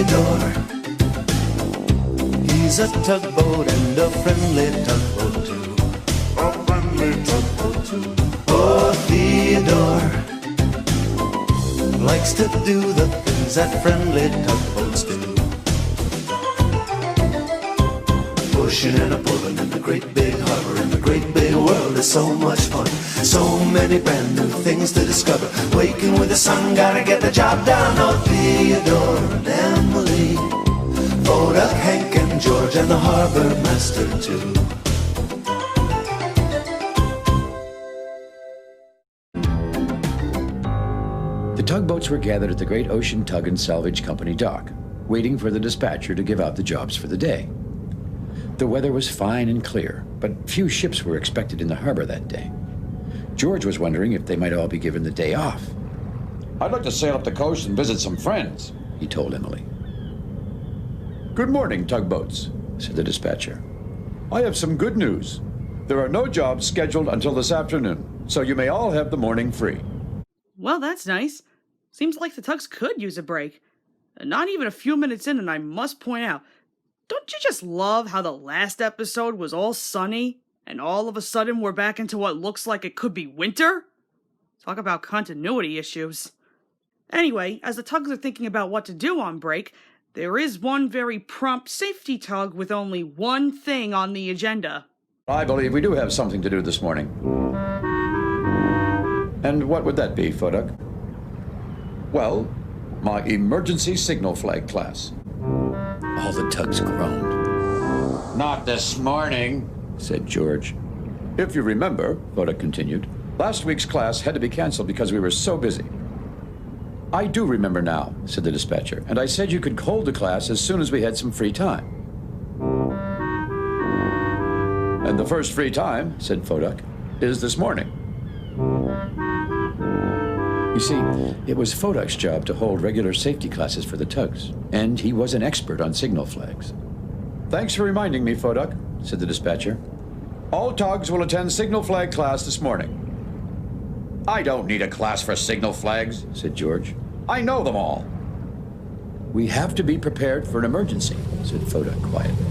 Theodore. He's a tugboat and a friendly tugboat too. A friendly tugboat too. Oh, Theodore likes to do the things that friendly tugboats do. Pushing and a pulling in the great big harbor, in the great big world is so much fun. So many brand new things to discover. Waking with the sun, gotta get the job done. Oh, Theodore and Emily, Bodak, Hank and George, and the harbor master too. The tugboats were gathered at the Great Ocean Tug and Salvage Company dock, waiting for the dispatcher to give out the jobs for the day. The weather was fine and clear, but few ships were expected in the harbor that day. George was wondering if they might all be given the day off. "I'd like to sail up the coast and visit some friends," he told Emily. "Good morning, tugboats," said the dispatcher. "I have some good news. There are no jobs scheduled until this afternoon, so you may all have the morning free." Well, that's nice. Seems like the tugs could use a break. Not even a few minutes in, and I must point out, don't you just love how the last episode was all sunny, and all of a sudden we're back into what looks like it could be winter? Talk about continuity issues. Anyway, as the tugs are thinking about what to do on break, there is one very prompt safety tug with only one thing on the agenda. I believe we do have something to do this morning. And what would that be, Fodak? Well, my emergency signal flag class. All the tugs groaned. "Not this morning," said George. "If you remember," Fodak continued, "last week's class had to be canceled because we were so busy." "I do remember now," said the dispatcher, "and I said you could hold the class as soon as we had some free time." "And the first free time," said Fodak, "is this morning." You see, it was Fodak's job to hold regular safety classes for the tugs, and he was an expert on signal flags. "Thanks for reminding me, Fodak," said the dispatcher. "All tugs will attend signal flag class this morning." "I don't need a class for signal flags," said George. "I know them all." "We have to be prepared for an emergency," said Fodak quietly.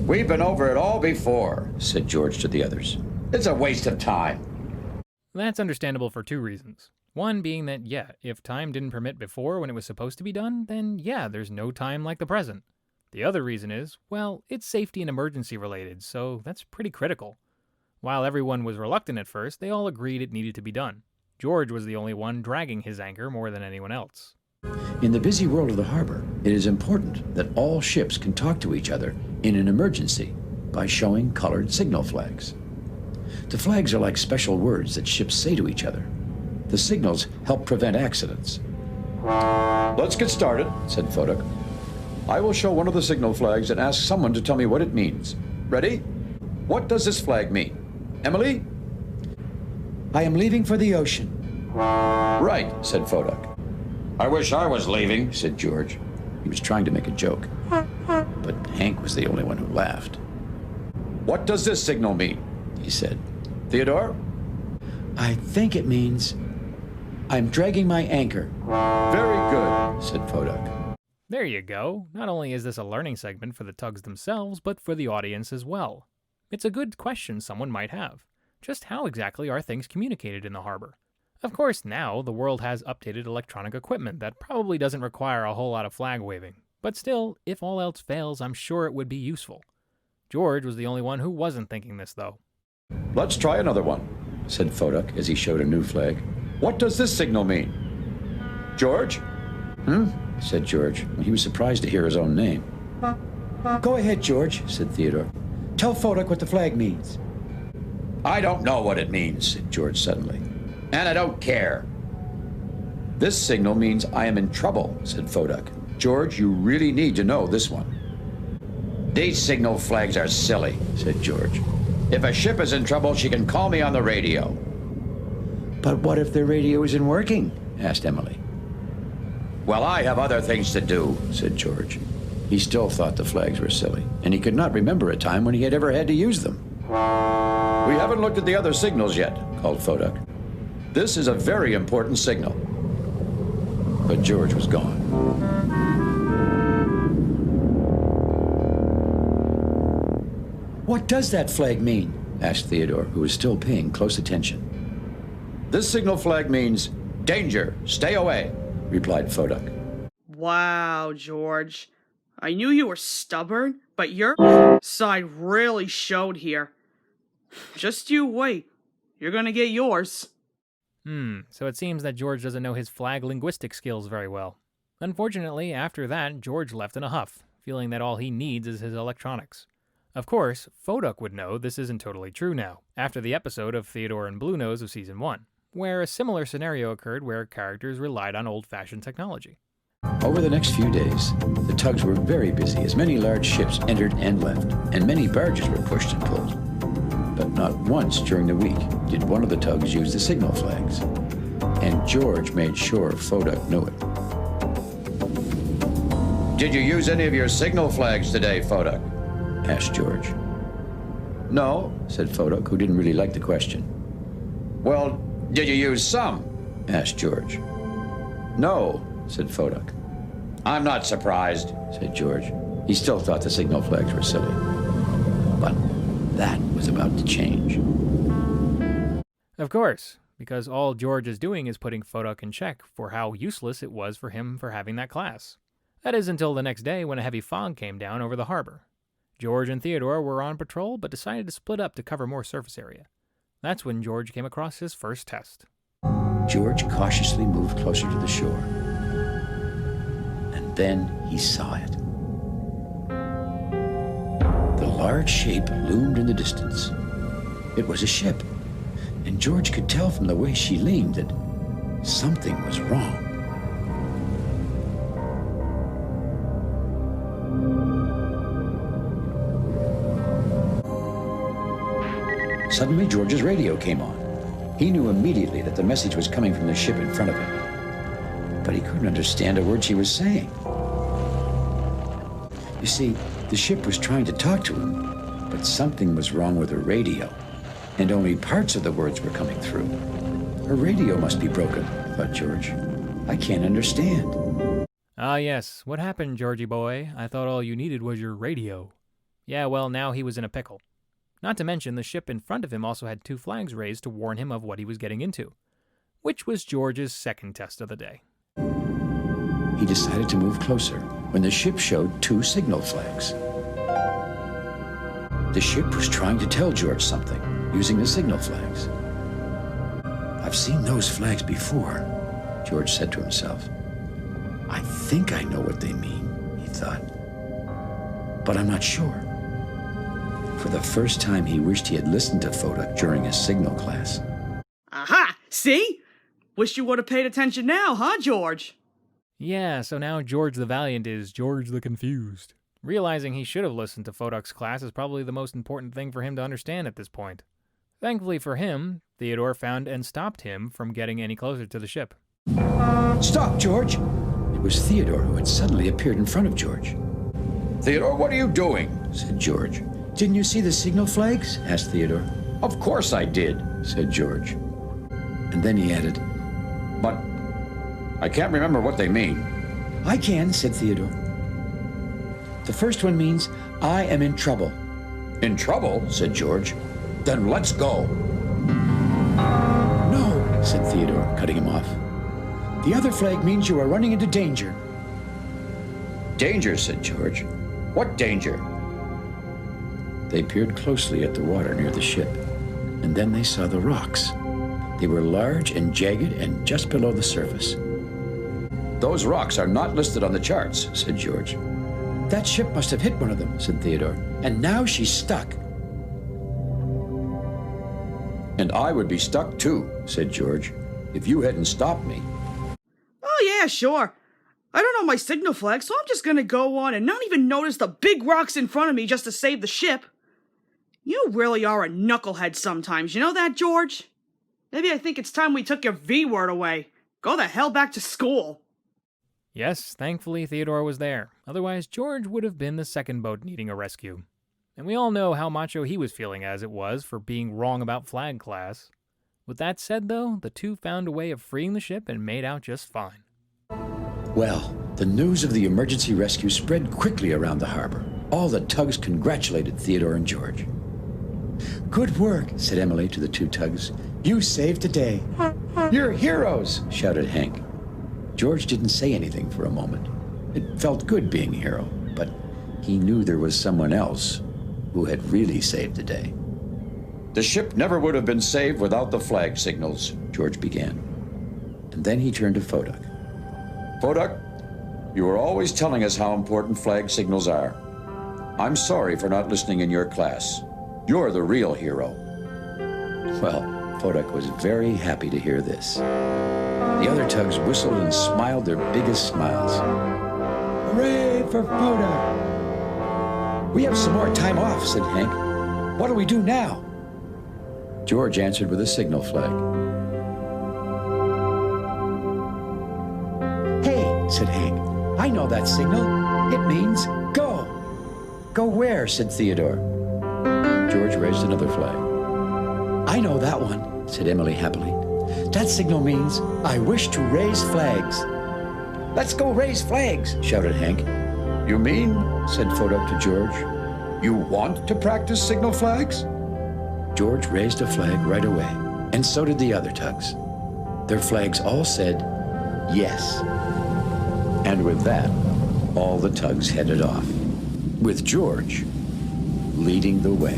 "We've been over it all before," said George to the others. "It's a waste of time." That's understandable for two reasons. One being that, yeah, if time didn't permit before when it was supposed to be done, then yeah, there's no time like the present. The other reason is, well, it's safety and emergency related, so that's pretty critical. While everyone was reluctant at first, they all agreed it needed to be done. George was the only one dragging his anchor more than anyone else. In the busy world of the harbor, it is important that all ships can talk to each other in an emergency by showing colored signal flags. The flags are like special words that ships say to each other. The signals help prevent accidents. "Let's get started," said Fodak. "I will show one of the signal flags and ask someone to tell me what it means. Ready? What does this flag mean? Emily?" "I am leaving for the ocean." "Right," said Fodak. "I wish I was leaving," said George. He was trying to make a joke, but Hank was the only one who laughed. "What does this signal mean?" he said. "Theodore?" "I think it means I'm dragging my anchor." "Very good," said Fodak. There you go. Not only is this a learning segment for the tugs themselves, but for the audience as well. It's a good question someone might have. Just how exactly are things communicated in the harbor? Of course, now the world has updated electronic equipment that probably doesn't require a whole lot of flag waving. But still, if all else fails, I'm sure it would be useful. George was the only one who wasn't thinking this, though. "Let's try another one," said Fodak as he showed a new flag. "What does this signal mean? George?" said George. He was surprised to hear his own name. "Go ahead, George," said Theodore. "Tell Fodak what the flag means." "I don't know what it means," said George suddenly. "and I don't care." "This signal means I am in trouble," said Fodak. "George, you really need to know this one." "These signal flags are silly," said George. "If a ship is in trouble, she can call me on the radio." "But what if the radio isn't working?" asked Emily. "Well, I have other things to do," said George. He still thought the flags were silly, and he could not remember a time when he had ever had to use them. "We haven't looked at the other signals yet," called Fodak. "This is a very important signal." but George was gone. "What does that flag mean?" asked Theodore, who was still paying close attention. This signal flag means danger, stay away, replied Foduck. Wow, George. I knew you were stubborn, but your side really showed here. Just you wait. You're gonna get yours. So it seems that George doesn't know his flag linguistic skills very well. Unfortunately, after that, George left in a huff, feeling that all he needs is his electronics. Of course, Foduck would know this isn't totally true now, after the episode of Theodore and Bluenose of Season 1, where a similar scenario occurred where characters relied on old-fashioned technology. Over the next few days, the tugs were very busy as many large ships entered and left, and many barges were pushed and pulled. But not once during the week did one of the tugs use the signal flags, and George made sure Foduck knew it. Did you use any of your signal flags today, Foduck? Asked George. "No," said Foduck, who didn't really like the question. Well, did you use some? Asked George. "No," said Foduck. I'm not surprised, said George. He still thought the signal flags were silly. But that was about to change. Of course, because all George is doing is putting Foduck in check for how useless it was for him for having that class. That is until the next day when a heavy fog came down over the harbor. George and Theodore were on patrol, but decided to split up to cover more surface area. That's when George came across his first test. George cautiously moved closer to the shore. And then he saw it. The large shape loomed in the distance. It was a ship, and George could tell from the way she leaned that something was wrong. Suddenly, George's radio came on. He knew immediately that the message was coming from the ship in front of him, but he couldn't understand a word she was saying. You see, the ship was trying to talk to him, but something was wrong with her radio, and only parts of the words were coming through. Her radio must be broken, thought George. I can't understand. Ah yes, what happened, Georgie boy? I thought all you needed was your radio. Yeah, well, now he was in a pickle. Not to mention, the ship in front of him also had 2 flags raised to warn him of what he was getting into, which was George's second test of the day. He decided to move closer when the ship showed 2 signal flags. The ship was trying to tell George something using the signal flags. I've seen those flags before, George said to himself. I think I know what they mean, he thought, but I'm not sure. For the first time, he wished he had listened to Foduck during his signal class. Aha! See? Wish you would have paid attention now, huh, George? Yeah, so now George the Valiant is George the Confused. Realizing he should have listened to Foduck's class is probably the most important thing for him to understand at this point. Thankfully for him, Theodore found and stopped him from getting any closer to the ship. Stop, George! It was Theodore who had suddenly appeared in front of George. Theodore, what are you doing? Said George. Didn't you see the signal flags? Asked Theodore. Of course I did, said George. And then he added, but I can't remember what they mean. I can, said Theodore. The first one means, I am in trouble. In trouble? Said George. Then let's go. No, said Theodore, cutting him off. The other flag means you are running into danger. Danger, said George. What danger? They peered closely at the water near the ship, and then they saw the rocks. They were large and jagged and just below the surface. Those rocks are not listed on the charts, said George. That ship must have hit one of them, said Theodore, and now she's stuck. And I would be stuck too, said George, if you hadn't stopped me. Oh yeah, sure. I don't know my signal flag, so I'm just gonna go on and not even notice the big rocks in front of me just to save the ship. You really are a knucklehead sometimes, you know that, George? Maybe I think it's time we took your V word away. Go the hell back to school. Yes, thankfully Theodore was there. Otherwise, George would have been the second boat needing a rescue. And we all know how macho he was feeling as it was for being wrong about flag class. With that said, though, the two found a way of freeing the ship and made out just fine. Well, the news of the emergency rescue spread quickly around the harbor. All the tugs congratulated Theodore and George. "Good work," said Emily to the two tugs. "You saved the day." "You're heroes," shouted Hank. George didn't say anything for a moment. It felt good being a hero, but he knew there was someone else who had really saved the day. The ship never would have been saved without the flag signals, George began. And then he turned to Fodak. Fodak, you were always telling us how important flag signals are. I'm sorry for not listening in your class. You're the real hero. Well, Fodak was very happy to hear this. The other tugs whistled and smiled their biggest smiles. "Hooray for Fodak!" "We have some more time off," said Hank. "What do we do now?" George answered with a signal flag. "Hey," said Hank, "I know that signal. It means go." "Go where?" said Theodore. George raised another flag. "I know that one," said Emily happily. "That signal means I wish to raise flags." "Let's go raise flags," shouted Hank. You mean, said Fodak to George, you want to practice signal flags? George raised a flag right away, and so did the other tugs. Their flags all said, yes. And with that, all the tugs headed off, with George leading the way.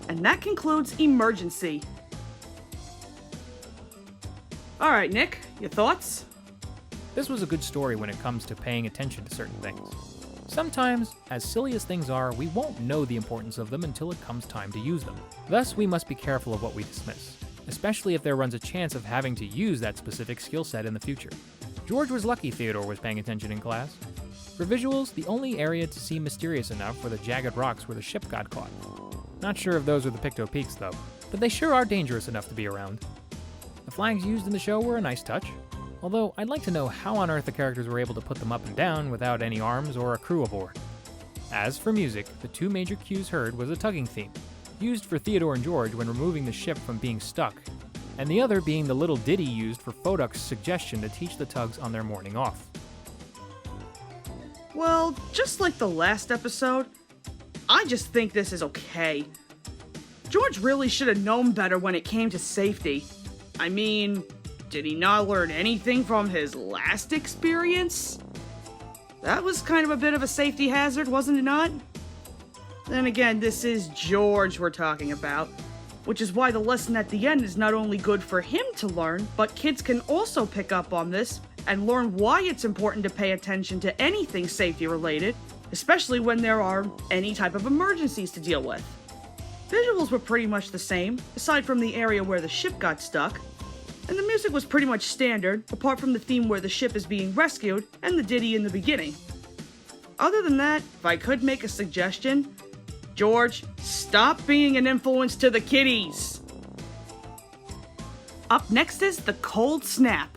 And that concludes Emergency. All right, Nick, your thoughts? This was a good story when it comes to paying attention to certain things. Sometimes, as silly as things are, we won't know the importance of them until it comes time to use them. Thus, we must be careful of what we dismiss, especially if there runs a chance of having to use that specific skill set in the future. George was lucky Theodore was paying attention in class. For visuals, the only area to seem mysterious enough were the jagged rocks where the ship got caught. Not sure if those were the Picto Peaks, though, but they sure are dangerous enough to be around. The flags used in the show were a nice touch, although I'd like to know how on earth the characters were able to put them up and down without any arms or a crew aboard. As for music, the two major cues heard was a tugging theme, used for Theodore and George when removing the ship from being stuck, and the other being the little ditty used for Fodak's suggestion to teach the tugs on their morning off. Well, just like the last episode, I just think this is okay. George really should have known better when it came to safety. I mean, did he not learn anything from his last experience? That was kind of a bit of a safety hazard, wasn't it not? Then again, this is George we're talking about, which is why the lesson at the end is not only good for him to learn, but kids can also pick up on this and learn why it's important to pay attention to anything safety related, especially when there are any type of emergencies to deal with. Visuals were pretty much the same, aside from the area where the ship got stuck, and the music was pretty much standard, apart from the theme where the ship is being rescued and the ditty in the beginning. Other than that, if I could make a suggestion, George, stop being an influence to the kiddies! Up next is The Cold Snap.